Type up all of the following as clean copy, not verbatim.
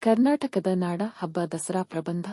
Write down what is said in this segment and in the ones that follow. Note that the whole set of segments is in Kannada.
ಕರ್ನಾಟಕದ ನಾಡ ಹಬ್ಬ ದಸರಾ ಪ್ರಬಂಧ.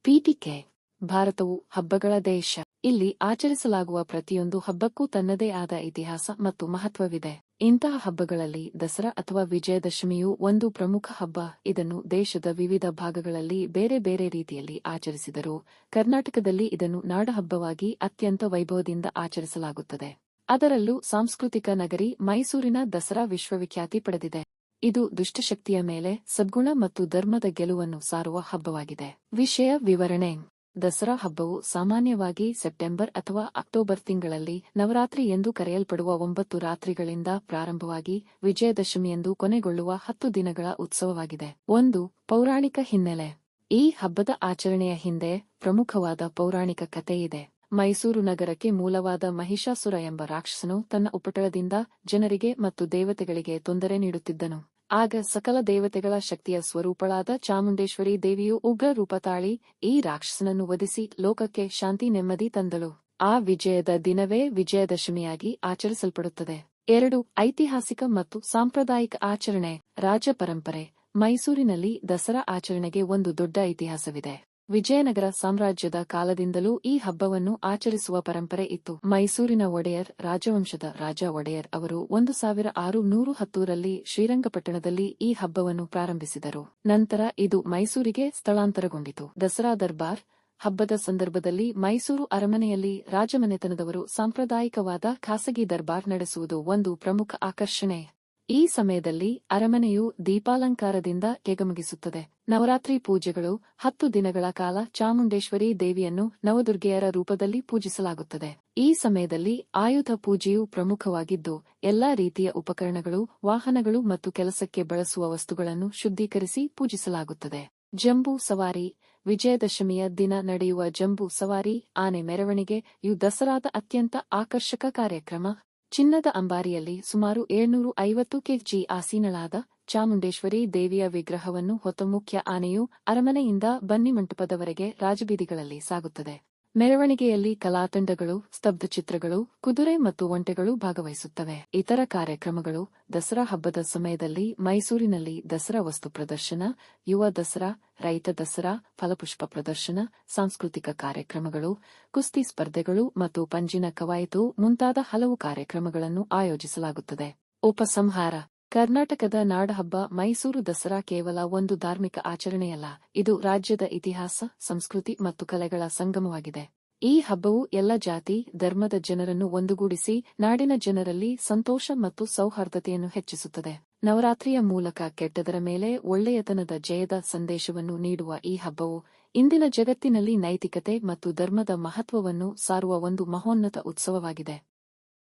ಪೀಠಿಕೆ. ಭಾರತವು ಹಬ್ಬಗಳ ದೇಶ. ಇಲ್ಲಿ ಆಚರಿಸಲಾಗುವ ಪ್ರತಿಯೊಂದು ಹಬ್ಬಕ್ಕೂ ತನ್ನದೇ ಆದ ಇತಿಹಾಸ ಮತ್ತು ಮಹತ್ವವಿದೆ. ಇಂತಹ ಹಬ್ಬಗಳಲ್ಲಿ ದಸರಾ ಅಥವಾ ವಿಜಯದಶಮಿಯು ಒಂದು ಪ್ರಮುಖ ಹಬ್ಬ. ಇದನ್ನು ದೇಶದ ವಿವಿಧ ಭಾಗಗಳಲ್ಲಿ ಬೇರೆ ಬೇರೆ ರೀತಿಯಲ್ಲಿ ಆಚರಿಸಿದರೂ ಕರ್ನಾಟಕದಲ್ಲಿ ಇದನ್ನು ನಾಡಹಬ್ಬವಾಗಿ ಅತ್ಯಂತ ವೈಭವದಿಂದ ಆಚರಿಸಲಾಗುತ್ತದೆ. ಅದರಲ್ಲೂ ಸಾಂಸ್ಕೃತಿಕ ನಗರಿ ಮೈಸೂರಿನ ದಸರಾ ವಿಶ್ವವಿಖ್ಯಾತಿ ಪಡೆದಿದೆ. ಇದು ದುಷ್ಟಶಕ್ತಿಯ ಮೇಲೆ ಸದ್ಗುಣ ಮತ್ತು ಧರ್ಮದ ಗೆಲುವನ್ನು ಸಾರುವ ಹಬ್ಬವಾಗಿದೆ. ವಿಷಯ ವಿವರಣೆ. ದಸರಾ ಹಬ್ಬವು ಸಾಮಾನ್ಯವಾಗಿ ಸೆಪ್ಟೆಂಬರ್ ಅಥವಾ ಅಕ್ಟೋಬರ್ ತಿಂಗಳಲ್ಲಿ ನವರಾತ್ರಿ ಎಂದು ಕರೆಯಲ್ಪಡುವ 9 ರಾತ್ರಿಗಳಿಂದ ಪ್ರಾರಂಭವಾಗಿ ವಿಜಯದಶಮಿಯೆಂದು ಕೊನೆಗೊಳ್ಳುವ 10 ದಿನಗಳ ಉತ್ಸವವಾಗಿದೆ. 1. ಪೌರಾಣಿಕ ಹಿನ್ನೆಲೆ. ಈ ಹಬ್ಬದ ಆಚರಣೆಯ ಹಿಂದೆ ಪ್ರಮುಖವಾದ ಪೌರಾಣಿಕ ಕಥೆಯಿದೆ. ಮೈಸೂರು ನಗರಕ್ಕೆ ಮೂಲವಾದ ಮಹಿಷಾಸುರ ಎಂಬ ರಾಕ್ಷಸನು ತನ್ನ ಉಪಟಳದಿಂದ ಜನರಿಗೆ ಮತ್ತು ದೇವತೆಗಳಿಗೆ ತೊಂದರೆ ನೀಡುತ್ತಿದ್ದನು. ಆಗ ಸಕಲ ದೇವತೆಗಳ ಶಕ್ತಿಯ ಸ್ವರೂಪಳಾದ ಚಾಮುಂಡೇಶ್ವರಿ ದೇವಿಯು ಉಗ್ರ ರೂಪ ತಾಳಿ ಈ ರಾಕ್ಷಸನನ್ನು ವಧಿಸಿ ಲೋಕಕ್ಕೆ ಶಾಂತಿ ನೆಮ್ಮದಿ ತಂದಳು. ಆ ವಿಜಯದ ದಿನವೇ ವಿಜಯದಶಮಿಯಾಗಿ ಆಚರಿಸಲ್ಪಡುತ್ತದೆ. 2. ಐತಿಹಾಸಿಕ ಮತ್ತು ಸಾಂಪ್ರದಾಯಿಕ ಆಚರಣೆ. ರಾಜ ಪರಂಪರೆ. ಮೈಸೂರಿನಲ್ಲಿ ದಸರಾ ಆಚರಣೆಗೆ ಒಂದು ದೊಡ್ಡ ಇತಿಹಾಸವಿದೆ. ವಿಜಯನಗರ ಸಾಮ್ರಾಜ್ಯದ ಕಾಲದಿಂದಲೂ ಈ ಹಬ್ಬವನ್ನು ಆಚರಿಸುವ ಪರಂಪರೆ ಇತ್ತು. ಮೈಸೂರಿನ ಒಡೆಯರ್ ರಾಜವಂಶದ ರಾಜ ಒಡೆಯರ್ ಅವರು 1610ರಲ್ಲಿ ಶ್ರೀರಂಗಪಟ್ಟಣದಲ್ಲಿ ಈ ಹಬ್ಬವನ್ನು ಪ್ರಾರಂಭಿಸಿದರು. ನಂತರ ಇದು ಮೈಸೂರಿಗೆ ಸ್ಥಳಾಂತರಗೊಂಡಿತು. ದಸರಾ ದರ್ಬಾರ್. ಹಬ್ಬದ ಸಂದರ್ಭದಲ್ಲಿ ಮೈಸೂರು ಅರಮನೆಯಲ್ಲಿ ರಾಜಮನೆತನದವರು ಸಾಂಪ್ರದಾಯಿಕವಾದ ಖಾಸಗಿ ದರ್ಬಾರ್ ನಡೆಸುವುದು ಒಂದು ಪ್ರಮುಖ ಆಕರ್ಷಣೆ. ಈ ಸಮಯದಲ್ಲಿ ಅರಮನೆಯು ದೀಪಾಲಂಕಾರದಿಂದ ಕೆಗಮಗಿಸುತ್ತದೆ. ನವರಾತ್ರಿ ಪೂಜೆಗಳು. 10 ದಿನಗಳ ಕಾಲ ಚಾಮುಂಡೇಶ್ವರಿ ದೇವಿಯನ್ನು ನವದುರ್ಗೆಯರ ರೂಪದಲ್ಲಿ ಪೂಜಿಸಲಾಗುತ್ತದೆ. ಈ ಸಮಯದಲ್ಲಿ ಆಯುಧ ಪೂಜೆಯು ಪ್ರಮುಖವಾಗಿದ್ದು ಎಲ್ಲಾ ರೀತಿಯ ಉಪಕರಣಗಳು, ವಾಹನಗಳು ಮತ್ತು ಕೆಲಸಕ್ಕೆ ಬಳಸುವ ವಸ್ತುಗಳನ್ನು ಶುದ್ಧೀಕರಿಸಿ ಪೂಜಿಸಲಾಗುತ್ತದೆ. ಜಂಬೂ ಸವಾರಿ. ವಿಜಯದಶಮಿಯ ದಿನ ನಡೆಯುವ ಜಂಬೂ ಸವಾರಿ ಆನೆ ಮೆರವಣಿಗೆ ಇವು ದಸರಾದ ಅತ್ಯಂತ ಆಕರ್ಷಕ ಕಾರ್ಯಕ್ರಮ. ಚಿನ್ನದ ಅಂಬಾರಿಯಲ್ಲಿ ಸುಮಾರು 750 ಕೆಜಿ ಆಸೀನಳಾದ ಚಾಮುಂಡೇಶ್ವರಿ ದೇವಿಯ ವಿಗ್ರಹವನ್ನು ಹೊತ್ತ ಮುಖ್ಯ ಆನೆಯು ಅರಮನೆಯಿಂದ ಬನ್ನಿಮಂಟಪದವರೆಗೆ ರಾಜಬೀದಿಗಳಲ್ಲಿ ಸಾಗುತ್ತದೆ. ಮೆರವಣಿಗೆಯಲ್ಲಿ ಕಲಾತಂಡಗಳು, ಸ್ತಬ್ಧಚಿತ್ರಗಳು, ಕುದುರೆ ಮತ್ತು ಒಂಟೆಗಳು ಭಾಗವಹಿಸುತ್ತವೆ. ಇತರ ಕಾರ್ಯಕ್ರಮಗಳು. ದಸರಾ ಹಬ್ಬದ ಸಮಯದಲ್ಲಿ ಮೈಸೂರಿನಲ್ಲಿ ದಸರಾ ವಸ್ತು ಪ್ರದರ್ಶನ, ಯುವ ದಸರಾ, ರೈತ ದಸರಾ, ಫಲಪುಷ್ಪ ಪ್ರದರ್ಶನ, ಸಾಂಸ್ಕೃತಿಕ ಕಾರ್ಯಕ್ರಮಗಳು, ಕುಸ್ತಿ ಸ್ಪರ್ಧೆಗಳು ಮತ್ತು ಪಂಜಿನ ಕವಾಯತು ಮುಂತಾದ ಹಲವು ಕಾರ್ಯಕ್ರಮಗಳನ್ನು ಆಯೋಜಿಸಲಾಗುತ್ತದೆ. ಉಪಸಂಹಾರ. ಕರ್ನಾಟಕದ ನಾಡಹಬ್ಬ ಮೈಸೂರು ದಸರಾ ಕೇವಲ ಒಂದು ಧಾರ್ಮಿಕ ಆಚರಣೆಯಲ್ಲ, ಇದು ರಾಜ್ಯದ ಇತಿಹಾಸ, ಸಂಸ್ಕೃತಿ ಮತ್ತು ಕಲೆಗಳ ಸಂಗಮವಾಗಿದೆ. ಈ ಹಬ್ಬವು ಎಲ್ಲ ಜಾತಿ, ಧರ್ಮದ ಜನರನ್ನು ಒಂದುಗೂಡಿಸಿ ನಾಡಿನ ಜನರಲ್ಲಿ ಸಂತೋಷ ಮತ್ತು ಸೌಹಾರ್ದತೆಯನ್ನು ಹೆಚ್ಚಿಸುತ್ತದೆ. ನವರಾತ್ರಿಯ ಮೂಲಕ ಕೆಟ್ಟದರ ಮೇಲೆ ಒಳ್ಳೆಯತನದ ಜಯದ ಸಂದೇಶವನ್ನು ನೀಡುವ ಈ ಹಬ್ಬವು ಇಂದಿನ ಜಗತ್ತಿನಲ್ಲಿ ನೈತಿಕತೆ ಮತ್ತು ಧರ್ಮದ ಮಹತ್ವವನ್ನು ಸಾರುವ ಒಂದು ಮಹೋನ್ನತ ಉತ್ಸವವಾಗಿದೆ.